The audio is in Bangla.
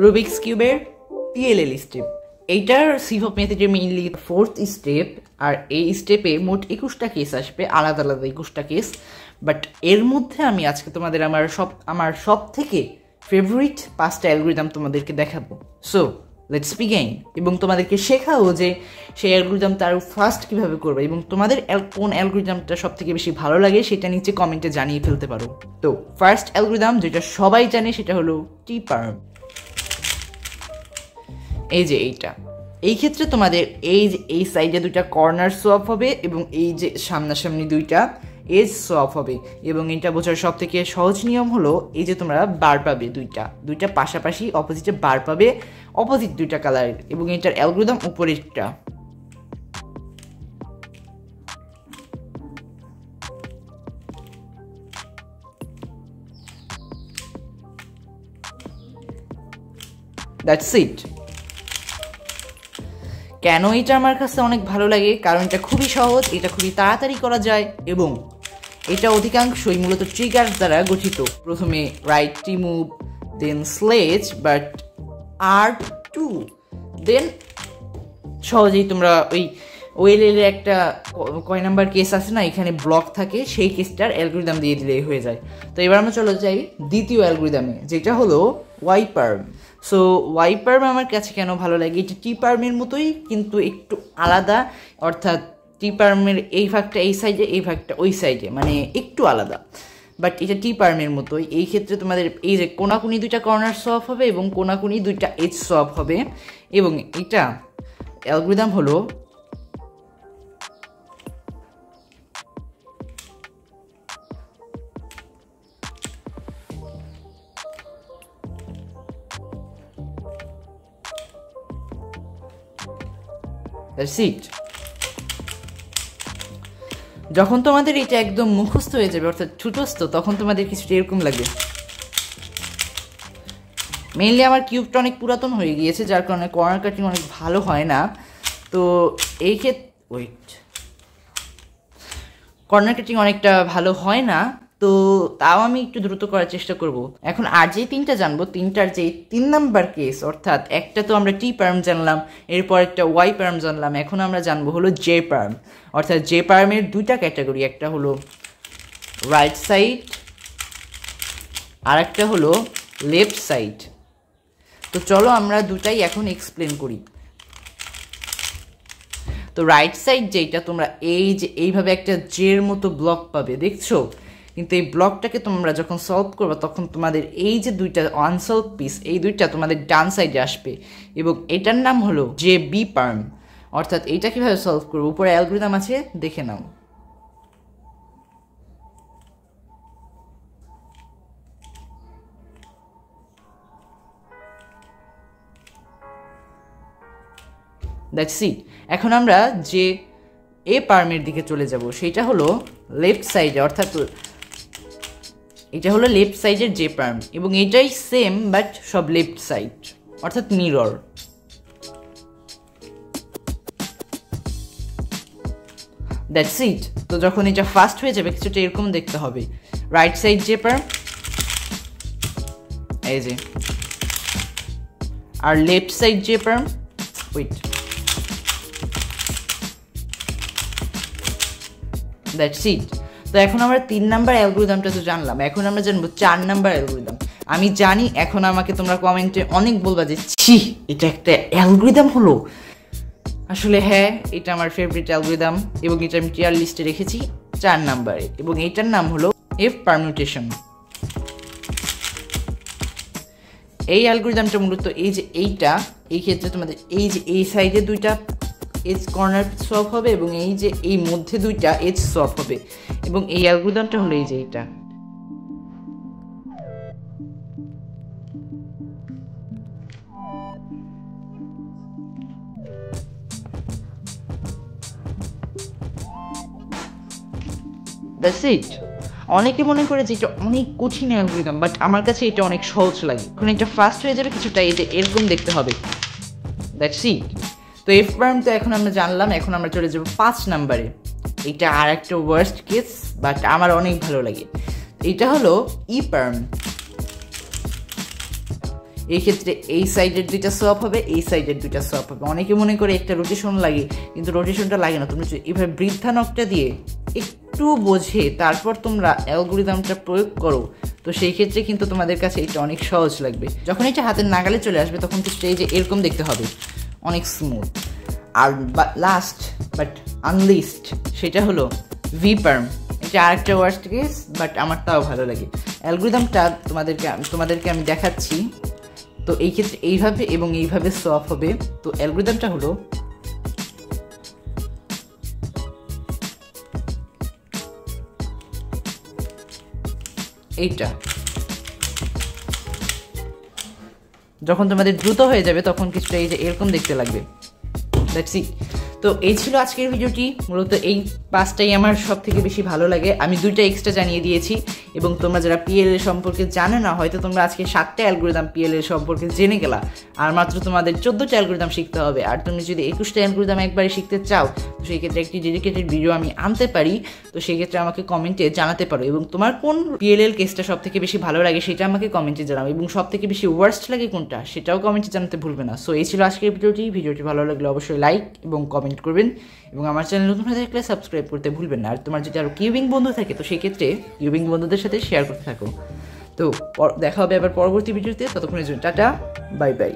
রুবিক্স কিউবের পিএলএল স্টেপ। এইটার সিভ অফ মেথডে মেইনলি 4th স্টেপ, আর এই স্টেপে মোট 21টা কেস আসবে, আলাদা আলাদা 21টা কেস। বাট এর মধ্যে আমি আজকে তোমাদের আমার সব থেকে ফেভারিট 5টা অ্যালগরিদম তোমাদেরকে দেখাবো। সো লেটস বিগিন, এবং তোমাদেরকে শেখাও যে সেই অ্যালগরিদমটা আরও ফাস্ট কীভাবে করবে, এবং তোমাদের কোন অ্যালগরিদমটা সব থেকে বেশি ভালো লাগে সেটা নিচে কমেন্টে জানিয়ে ফেলতে পারো। তো ফার্স্ট অ্যালগরিদম যেটা সবাই জানে সেটা হলো টি-পার্ম। এই যে এইটা, এই ক্ষেত্রে তোমাদের এই সাইডে দুইটা কর্নার সোয়াপ হবে এবং এই যে সামনাসামনি দুইটা এজ সোয়াপ হবে। এবং এটা বোঝার সব থেকে সহজ নিয়ম হলো এই যে তোমরা বার পাবে দুইটা পাশাপাশি অপোজিটে বার পাবে, অপোজিট দুইটা কালারের, এবং এটার অ্যালগরিদম উপরেরটা। That's it. কেন এটা আমার কাছে অনেক ভালো লাগে? কারণ এটা খুবই সহজ, এটা খুবই তাড়াতাড়ি করা যায়, এবং এটা অধিকাংশই মূলত ট্রিগার দ্বারা গঠিত। প্রথমে রাইট টি move, then sledge, but R2, then সহজেই তোমরা ওই ওয়েলের একটা কয় নাম্বার কেস আছে না, এখানে ব্লক থাকে, সেই কেসটার অ্যালগরিদম দিয়ে দিলেই হয়ে যায়। তো এবার আমরা চলে যাই দ্বিতীয় অ্যালগরিদমে, যেটা হলো ওয়াই-পার্ম। সো ওয়াই-পার্ম আমার কাছে কেন ভালো লাগে? এটা টি-পার্মের মতোই কিন্তু একটু আলাদা, অর্থাৎ টি-পার্মের এই ভাগটা এই সাইডে, এই ভাগটা ওই সাইডে, মানে একটু আলাদা। বাট এটা টি-পার্মের মতোই। এই ক্ষেত্রে তোমাদের এই যে কোনাকুনি দুইটা কর্নার সোয়াপ হবে এবং কোনাকুনি দুইটা এজ সোয়াপ হবে, এবং এটা অ্যালগরিদম হলো That's it. যখন তোমাদের এটা একদম মুখস্থ হয়ে যাবে, অর্থাৎ ঠুটস্থ, তখন তোমাদের কিছুটা এরকম লাগবে। মেইনলি আমার কিউবটা অনেক পুরাতন হয়ে গিয়েছে, যার কারণে কর্নার কাটিং অনেক ভালো হয় না। তো এই ক্ষেত্রে কর্নার কাটিং অনেকটা ভালো হয় না, তো তাও আমি একটু দ্রুত করার চেষ্টা করব। এখন আর যে তিনটা জানবো, তিনটার যে 3 নাম্বার কেস, অর্থাৎ একটা তো আমরা টি-পার্ম জানলাম, এরপর একটা ওয়াই-পার্ম জানলাম, এখন আমরা জানবো হলো জে-পার্ম। অর্থাৎ জে-পার্মের দুইটা ক্যাটাগরি, একটা হলো রাইট সাইড আর একটা হলো লেফট সাইড। তো চলো আমরা দুটাই এখন এক্সপ্লেন করি। তো রাইট সাইড যেটা, তোমরা এই যে এইভাবে একটা জের মতো ব্লক পাবে, দেখছো? কিন্তু এই ব্লকটাকে তোমরা যখন সলভ করবে তখন তোমাদের এই যে দুইটা আনসলভ পিস, এই দুইটা তোমাদের ডান সাইডে আসবে, এবং এটার নাম হলো জে-বি-পার্ম। অর্থাৎ এইটা কীভাবে সলভ করবো, উপরে অ্যালগরিদম আছে, দেখে নাও। That's it. এখন আমরা যে এ-পার্মের দিকে চলে যাব, সেইটা হলো লেফট সাইডে, অর্থাৎ এটা হলো লেফট সাইডের জে-পার্ম, এবং এটাই সেম বাট সব লেফট সাইড, অর্থাৎ মিরর। That's it. তো যখন এটা ফাস্ট হয়ে যাবে কিছুটা এরকম দেখতে হবে, রাইট সাইড জে-পার্ম, এই যে, আর left side J perm, wait, that's it. তো এখন আমরা 3 নাম্বার অ্যালগরিদমটা তো জানলাম, এখন আমরা জানবো 4 নাম্বার অ্যালগরিদম। আমি জানি এখন আমাকে তোমরা কমেন্টে অনেক বলবা যে ছি, এটা একটা অ্যালগরিদম হলো। আসলে হ্যাঁ, এটা আমার ফেভারিট অ্যালগরিদম, এবং এটা আমি টিয়ার লিস্টে রেখেছি 4 নাম্বারে, এবং এইটার নাম হলো এফ পারমিউটেশন। এই অ্যালগরিদমটা মূলত এই যে এইটা, এই ক্ষেত্রে তোমাদের এই যে এই সাইডে দুইটা এজ কর্নার সোয়াপ হবে, এবং এই যে এই মধ্যে দুইটা এজ সোয়াপ হবে, এবং এই অ্যালগরিদমটা হলো এই যে এইটা। That's it. অনেকে মনে করে যে এটা অনেক কঠিন অ্যালগরিদম, বাট আমার কাছে এটা অনেক সহজ লাগে। এখন এটা ফাস্ট হয়ে যাবে কিছুটা, এই যে এরকম দেখতে হবে। That's it. তো এফ-পার্ম তো এখন আমরা জানলাম, এখন আমরা চলে যাবো 5 নাম্বারে। এটা আর একটা ওয়ার্স্ট কেস, বাট আমার অনেক ভালো লাগে। এটা হলো ই-পার্ম। এই ক্ষেত্রে এই সাইডের দুইটা সোয়াপ হবে, এই সাইডের দুইটা সোয়াপ হবে। অনেকে মনে করে একটা রোটেশন লাগে, কিন্তু রোটেশনটা লাগে না। তুমি এভাবে বৃদ্ধা নখটা দিয়ে একটু বোঝে তারপর তোমরা অ্যালগোরিদমটা প্রয়োগ করো, তো সেই ক্ষেত্রে কিন্তু তোমাদের কাছে এটা অনেক সহজ লাগবে। যখন এটা হাতের নাগালে চলে আসবে তখন কিন্তু এই যে এরকম দেখতে হবে, অনেক স্মুথ। আর লাস্ট বাট আনলিস্ট সেটা হলো ভিপার্ম। এটা আরেকটা ওয়ার্স্ট কেস, বাট আমার তাও ভালো লাগে। অ্যালগোরিদমটা তোমাদেরকে আমি দেখাচ্ছি। তো এই ক্ষেত্রে এইভাবে এবং এইভাবে সোয়াপ হবে। তো অ্যালগোরিদমটা হলো এইটা। যখন তোমাদের দ্রুত হয়ে যাবে তখন কিছুটা এই যে এরকম দেখতে লাগবে। That's it. তো এই ছিল আজকের ভিডিওটি। মূলত এই পাঁচটাই আমার সব থেকে বেশি ভালো লাগে। আমি 2টা এক্সট্রা জানিয়ে দিয়েছি, এবং তোমরা যারা পিএলএল সম্পর্কে জানো না, হয়তো তোমরা আজকে 7টা অ্যালগোরিদম পিএলএল সম্পর্কে জেনে গেলা, আর মাত্র তোমাদের 14টা অ্যালগোরিদম শিখতে হবে। আর তুমি যদি 21টা অ্যালগোরিদম একবারে শিখতে চাও, তো সেই ক্ষেত্রে একটি ডেডিকেটেড ভিডিও আমি আনতে পারি। তো সেই ক্ষেত্রে আমাকে কমেন্টে জানাতে পারো, এবং তোমার কোন পিএলএল কেসটা সব থেকে বেশি ভালো লাগে সেটা আমাকে কমেন্টে জানাও, এবং সব থেকে বেশি ওয়ার্স্ট লাগে কোনটা সেটাও কমেন্টে জানাতে ভুলবে না। সো এই ছিল আজকের ভিডিওটি ভালো লাগলে অবশ্যই লাইক এবং কমেন্ট করবেন, এবং আমার চ্যানেল নতুন হয়ে থাকলে সাবস্ক্রাইব করতে ভুলবেন না। আর তোমার যদি আরও কিউবিং বন্ধু থাকে তো সেই ক্ষেত্রে কিউবিং বন্ধুদের সাথে শেয়ার করতে থাকো। তো দেখা হবে আবার পরবর্তী ভিডিওতে। ততক্ষণের জন্য টাটা, বাই বাই।